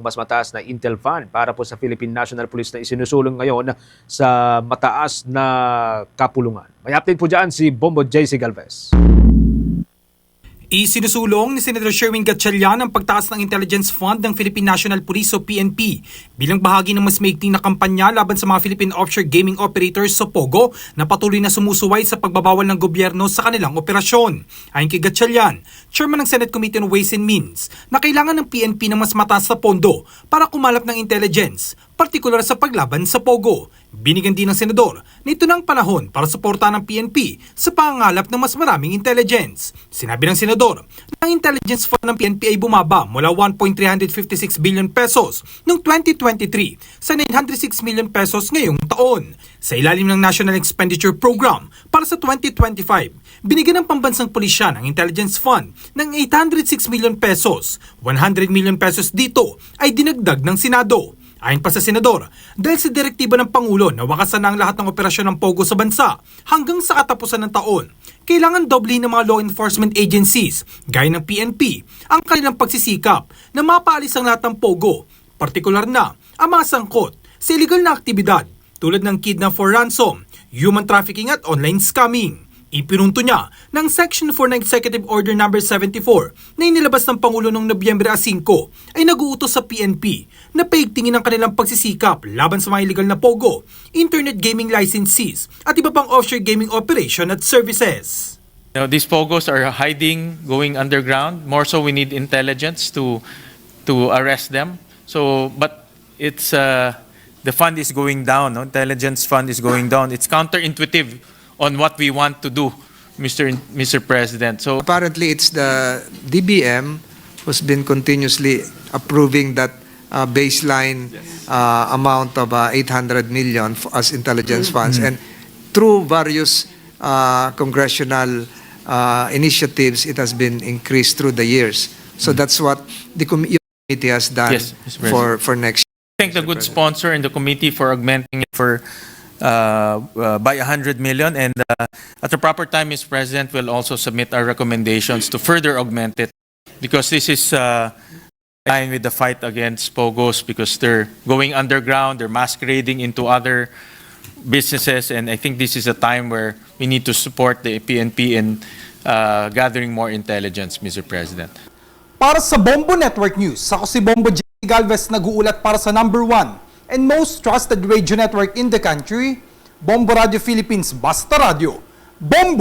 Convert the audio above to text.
mas mataas na Intel Fund para po sa Philippine National Police na isinusulong ngayon sa mataas na kapulungan. May update po dyan si Bombo JC Galvez. Isinusulong ni Senator Sherwin Gatchalian ang pagtaas ng Intelligence Fund ng Philippine National Police o PNP bilang bahagi ng mas maigting na kampanya laban sa mga Philippine offshore gaming operators sa POGO na patuloy na sumusuway sa pagbabawal ng gobyerno sa kanilang operasyon. Ayon kay Gatchalian, Chairman ng Senate Committee on Ways and Means, na kailangan ng PNP ng mas mataas na pondo para kumalap ng intelligence, partikular sa paglaban sa POGO. Binigyan din ng senador na ito ng panahon para suportahan ng PNP sa pangangalap ng mas maraming intelligence. Sinabi ng senador na ang intelligence fund ng PNP ay bumaba mula 1.356 billion pesos noong 2023 sa 906 million pesos ngayong taon. Sa ilalim ng National Expenditure Program para sa 2025, binigyan ng pambansang pulisya ng intelligence fund ng 806 million pesos. 100 million pesos dito ay dinagdag ng Senado. Ayon pa sa senador, dahil sa direktiba ng Pangulo na wakasan na ang lahat ng operasyon ng POGO sa bansa hanggang sa katapusan ng taon, kailangan doble ng mga law enforcement agencies, gaya ng PNP, ang kanilang pagsisikap na mapaalis ang lahat ng POGO, partikular na ang mga sangkot sa illegal na aktibidad tulad ng kidnap for ransom, human trafficking at online scamming. Ipinunto niya ng Section 4 ng Executive Order No. 74 na inilabas ng Pangulo noong Nobyembre 5 ay nag-uutos sa PNP na paigtingin ang kanilang pagsisikap laban sa mga illegal na POGO, internet gaming licensees at iba pang offshore gaming operation at services. These POGOs are hiding, going underground. More so, we need intelligence to arrest them. So, but it's the fund is going down. No? Intelligence fund is going down. It's counterintuitive on what we want to do, Mr. President. So apparently, it's the DBM who's been continuously approving that baseline amount of 800 million as intelligence funds, and through various congressional initiatives, it has been increased through the years. So that's what the committee has done. Yes, Mr. for next year. thank the good sponsor in the committee for augmenting it for by 100 million, and at the proper time, Mr. President, will also submit our recommendations to further augment it, because this is in line with the fight against POGOs, because they're going underground, they're masquerading into other businesses, and I think this is a time where we need to support the PNP in gathering more intelligence, Mr. President. Para sa Bombo Network News, ako si Bombo J. Galvez, nag-uulat para sa #1 and most trusted radio network in the country, Bombo Radio Philippines, Basta Radio. Bombo!